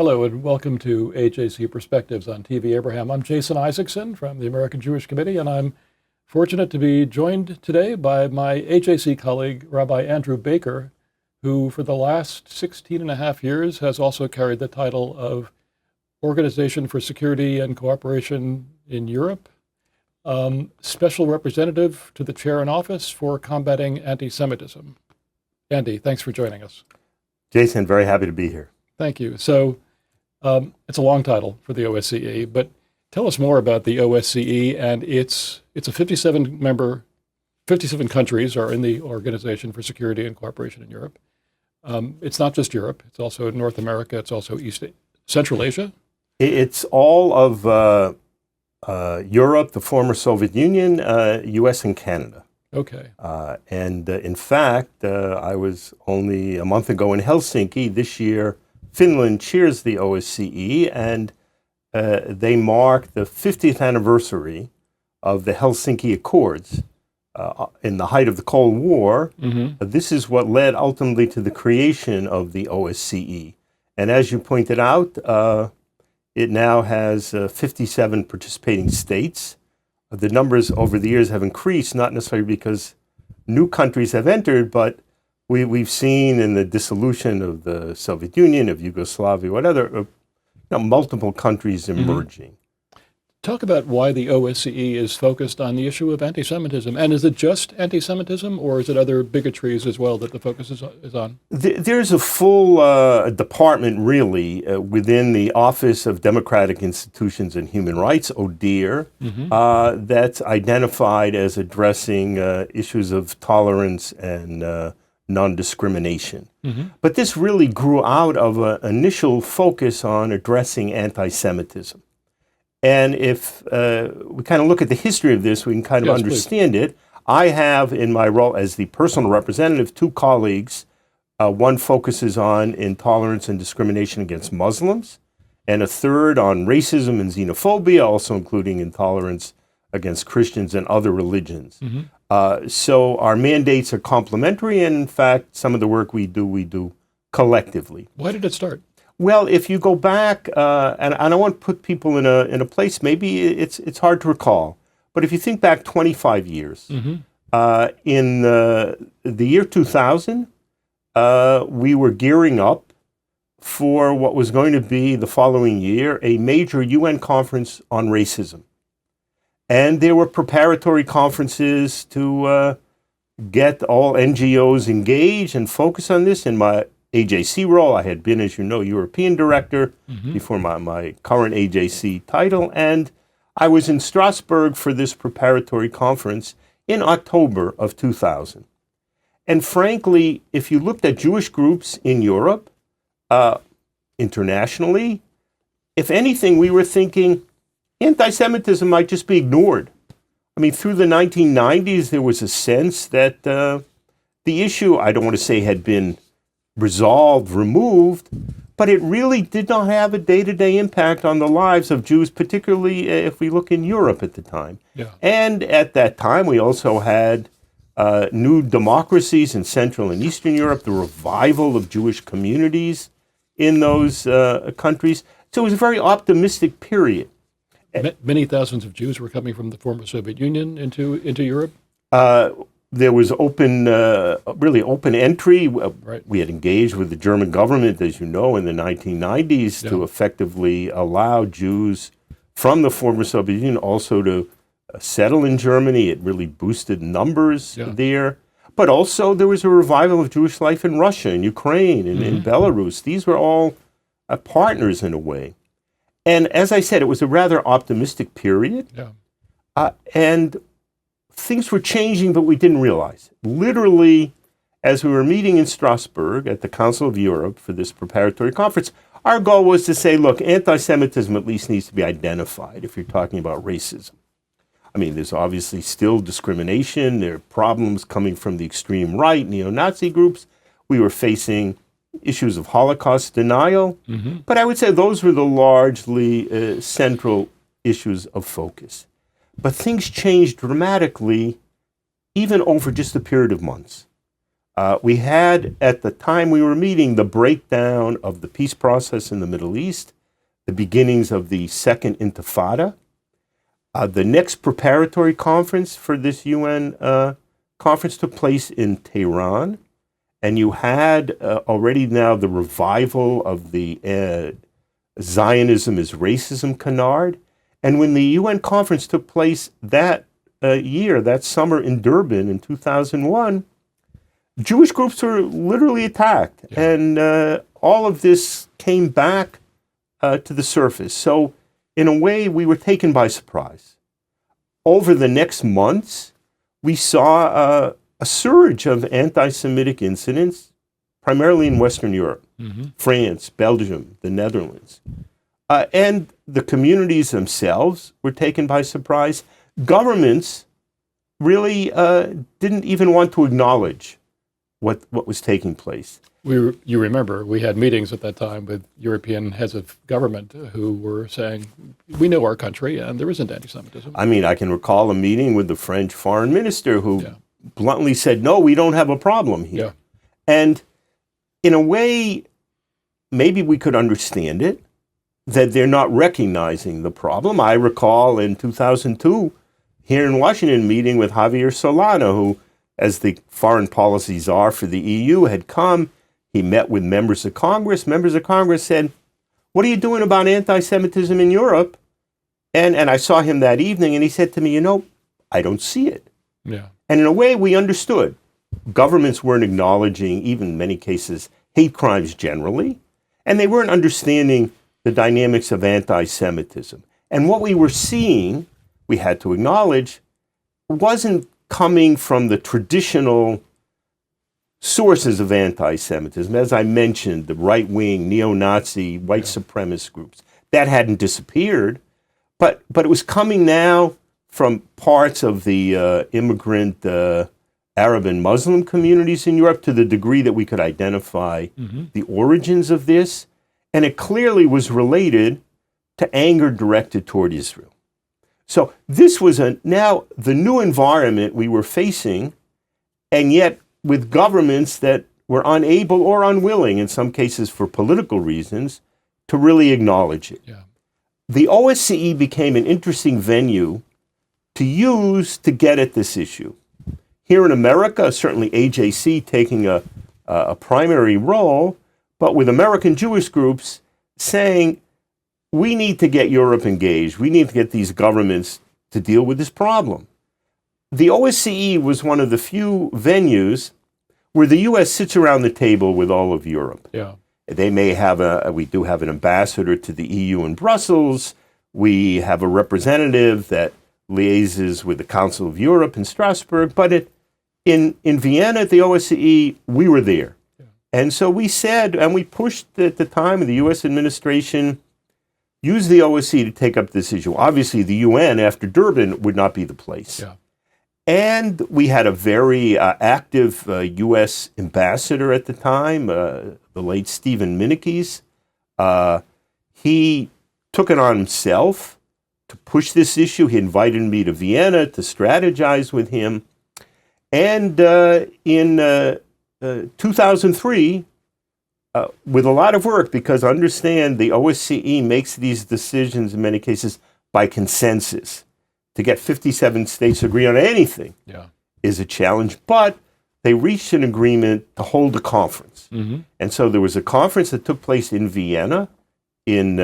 Hello and welcome to AJC Perspectives on TvAbraham. I'm Jason Isaacson from the American Jewish Committee, and I'm fortunate to be joined today by my AJC colleague, Rabbi Andrew Baker, who for the last 16 and a half years has also carried the title of Organization for Security and Cooperation in Europe, Special Representative to the Chair in Office for Combating Antisemitism. Andy, thanks for joining us. Jason, very happy to be here. Thank you. So it's a long title for the OSCE, but tell us more about the OSCE, and it's a 57 countries are in the Organization for Security and Cooperation in Europe. It's not just Europe, it's also North America, it's also Central Asia. It's all of Europe, the former Soviet Union, US and Canada. Okay. In fact, I was only a month ago in Helsinki. This year, Finland chairs the OSCE, and they mark the 50th anniversary of the Helsinki Accords in the height of the Cold War. Mm-hmm. This is what led ultimately to the creation of the OSCE. And as you pointed out, it now has 57 participating states. The numbers over the years have increased, not necessarily because new countries have entered, but we've seen in the dissolution of the Soviet Union, of Yugoslavia, multiple countries emerging. Mm-hmm. Talk about why the OSCE is focused on the issue of anti-Semitism. And is it just anti-Semitism, or is it other bigotries as well that the focus is on? There's a full department, really, within the Office of Democratic Institutions and Human Rights, ODIHR, mm-hmm. That's identified as addressing issues of tolerance and non-discrimination. Mm-hmm. But this really grew out of an initial focus on addressing anti-Semitism. And if we kind of look at the history of this, we can kind of understand it. I have, in my role as the personal representative, two colleagues. One focuses on intolerance and discrimination against Muslims, and a third on racism and xenophobia, also including intolerance against Christians and other religions. Mm-hmm. So our mandates are complementary, and in fact, some of the work we do collectively. Why did it start? Well, if you go back, and I want to put people in a place, maybe it's hard to recall, but if you think back 25 years, mm-hmm. In the year 2000, we were gearing up for what was going to be the following year, a major UN conference on racism. And there were preparatory conferences to get all NGOs engaged and focus on this. In my AJC role, I had been, as you know, European director mm-hmm. before my current AJC title, and I was in Strasbourg for this preparatory conference in October of 2000. And frankly, if you looked at Jewish groups in Europe, internationally, if anything, we were thinking anti-Semitism might just be ignored. I mean, through the 1990s, there was a sense that the issue, I don't want to say had been removed, but it really did not have a day-to-day impact on the lives of Jews, particularly if we look in Europe at the time. Yeah. And at that time, we also had new democracies in Central and Eastern Europe, the revival of Jewish communities in those countries. So it was a very optimistic period. Many thousands of Jews were coming from the former Soviet Union into Europe? There was really open entry. Right. We had engaged with the German government, as you know, in the 1990s to effectively allow Jews from the former Soviet Union also to settle in Germany. It really boosted numbers there. But also there was a revival of Jewish life in Russia, in Ukraine, and in Belarus. These were all partners in a way. And as I said, it was a rather optimistic period. Yeah. And things were changing, but we didn't realize it. Literally, as we were meeting in Strasbourg at the Council of Europe for this preparatory conference, our goal was to say, look, anti-Semitism at least needs to be identified if you're talking about racism. I mean, there's obviously still discrimination. There are problems coming from the extreme right, neo-Nazi groups. We were facing issues of Holocaust denial. Mm-hmm. But I would say those were the largely central issues of focus. But things changed dramatically even over just a period of months. We had, at the time we were meeting, the breakdown of the peace process in the Middle East, the beginnings of the Second Intifada. The next preparatory conference for this UN conference took place in Tehran, and you had already now the revival of the Zionism is racism canard. And when the UN conference took place that year, that summer in Durban in 2001, Jewish groups were literally attacked. Yeah. And all of this came back to the surface. So in a way, we were taken by surprise. Over the next months, we saw a surge of anti-Semitic incidents, primarily in Western Europe, France, Belgium, the Netherlands. And the communities themselves were taken by surprise. Governments really didn't even want to acknowledge what was taking place. You remember, we had meetings at that time with European heads of government who were saying, we know our country and there isn't anti-Semitism. I mean, I can recall a meeting with the French foreign minister who bluntly said, no, we don't have a problem here. Yeah. And in a way, maybe we could understand it, that they're not recognizing the problem. I recall in 2002, here in Washington, meeting with Javier Solana, who, as the foreign policy czar for the EU, had come. He met with members of Congress. Members of Congress said, what are you doing about anti-Semitism in Europe? And I saw him that evening, and he said to me, I don't see it. Yeah. And in a way, we understood. Governments weren't acknowledging, even in many cases, hate crimes generally, and they weren't understanding the dynamics of anti-Semitism. And what we were seeing, we had to acknowledge, wasn't coming from the traditional sources of anti-Semitism. As I mentioned, the right-wing, neo-Nazi, white supremacist groups. That hadn't disappeared, but it was coming now from parts of the immigrant Arab and Muslim communities in Europe to the degree that we could identify the origins of this. And it clearly was related to anger directed toward Israel. So this was now the new environment we were facing, and yet with governments that were unable or unwilling, in some cases for political reasons, to really acknowledge it. Yeah. The OSCE became an interesting venue to use to get at this issue. Here in America, certainly AJC taking a primary role, but with American Jewish groups saying, we need to get Europe engaged. We need to get these governments to deal with this problem. The OSCE was one of the few venues where the U.S. sits around the table with all of Europe. Yeah. They may have we do have an ambassador to the EU in Brussels. We have a representative that liaises with the Council of Europe in Strasbourg. But in Vienna at the OSCE, we were there. Yeah. And so we said, and we pushed at the time of the U.S. administration, use the OSCE to take up this issue. Obviously, the UN, after Durban, would not be the place. Yeah. And we had a very active U.S. ambassador at the time, the late Stephen Minikes. He took it on himself to push this issue. He invited me to Vienna to strategize with him. And in 2003, with a lot of work, because understand the OSCE makes these decisions in many cases by consensus. To get 57 states to agree on anything is a challenge, but they reached an agreement to hold a conference. And so there was a conference that took place in Vienna in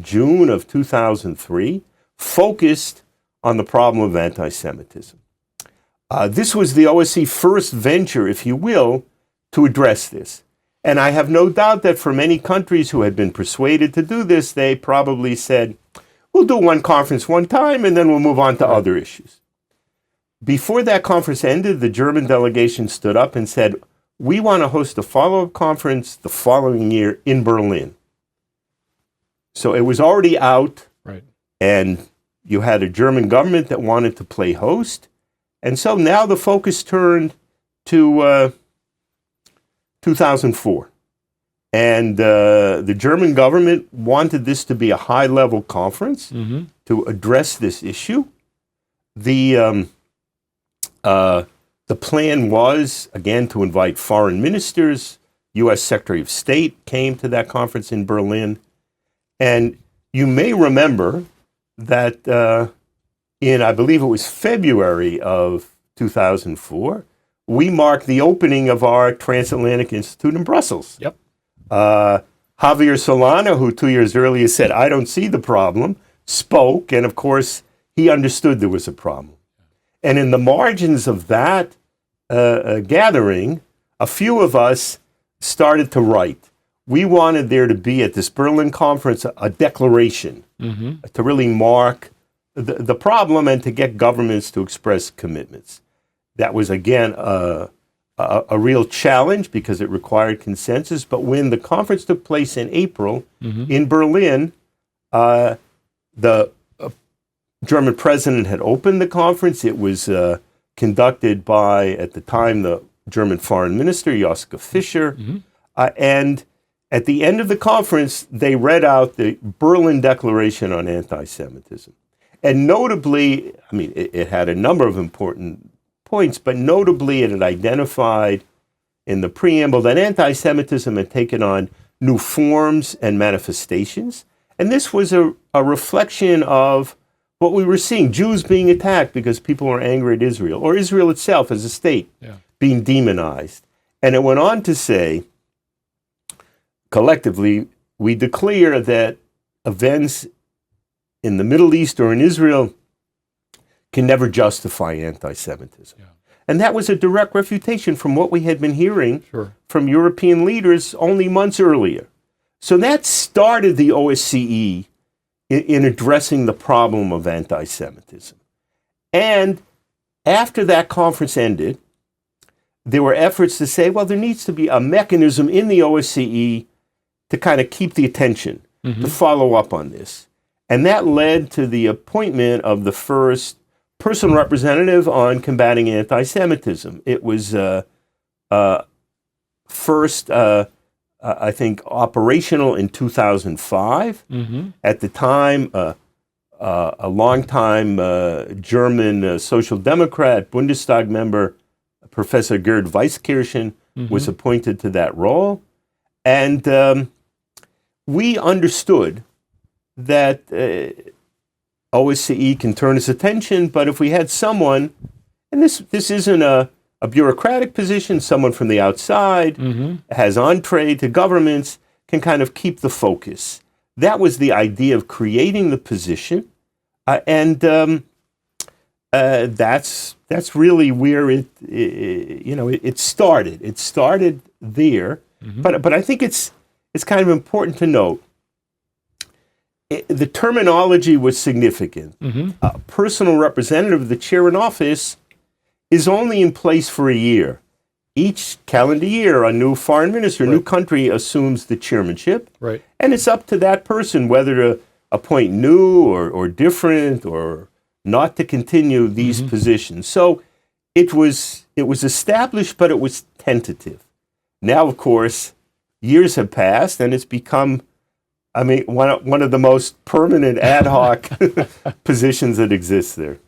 June of 2003, focused on the problem of anti-Semitism. This was the OSCE first venture, if you will, to address this. And I have no doubt that for many countries who had been persuaded to do this, they probably said, we'll do one conference one time, and then we'll move on to other issues. Before that conference ended, the German delegation stood up and said, we want to host a follow-up conference the following year in Berlin. So it was already out, right, and you had a German government that wanted to play host. And so now the focus turned to 2004. And the German government wanted this to be a high-level conference to address this issue. The The plan was, again, to invite foreign ministers. U.S. Secretary of State came to that conference in Berlin. And you may remember that in, I believe it was February of 2004, we marked the opening of our Transatlantic Institute in Brussels. Yep. Javier Solana, who 2 years earlier said, I don't see the problem, spoke, and of course, he understood there was a problem. And in the margins of that gathering, a few of us started to write. We wanted there to be at this Berlin conference a declaration to really mark the problem and to get governments to express commitments. That was, again, a real challenge because it required consensus. But when the conference took place in April in Berlin, the German president had opened the conference. It was conducted by, at the time, the German foreign minister, Joschka Fischer. And at the end of the conference, they read out the Berlin Declaration on Anti-Semitism. And notably, I mean, it had a number of important points, but notably it had identified in the preamble that anti-Semitism had taken on new forms and manifestations. And this was a reflection of what we were seeing, Jews being attacked because people were angry at Israel, or Israel itself as a state being demonized. And it went on to say, collectively, we declare that events in the Middle East or in Israel can never justify anti-Semitism. And that was a direct refutation from what we had been hearing from European leaders only months earlier. So that started the OSCE in addressing the problem of anti-Semitism. And after that conference ended, there were efforts to say, well, there needs to be a mechanism in the OSCE to kind of keep the attention, to follow up on this. And that led to the appointment of the first personal representative on combating anti-Semitism. It was first, I think, operational in 2005. At the time, a longtime German Social Democrat, Bundestag member, Professor Gerd Weiskirchen, was appointed to that role. And we understood that OSCE can turn its attention, but if we had someone, and this isn't a bureaucratic position, someone from the outside, has entree to governments, can kind of keep the focus. That was the idea of creating the position, and that's really where it started. It started there, but I think it's kind of important to note. The terminology was significant. A personal representative of the chair in office is only in place for a year. Each calendar year, a new foreign minister, a new country assumes the chairmanship. And it's up to that person whether to appoint new or different or not to continue these positions. So it was established, but it was tentative. Now, of course, years have passed and it's become, I mean, one of the most permanent ad hoc positions that exists there.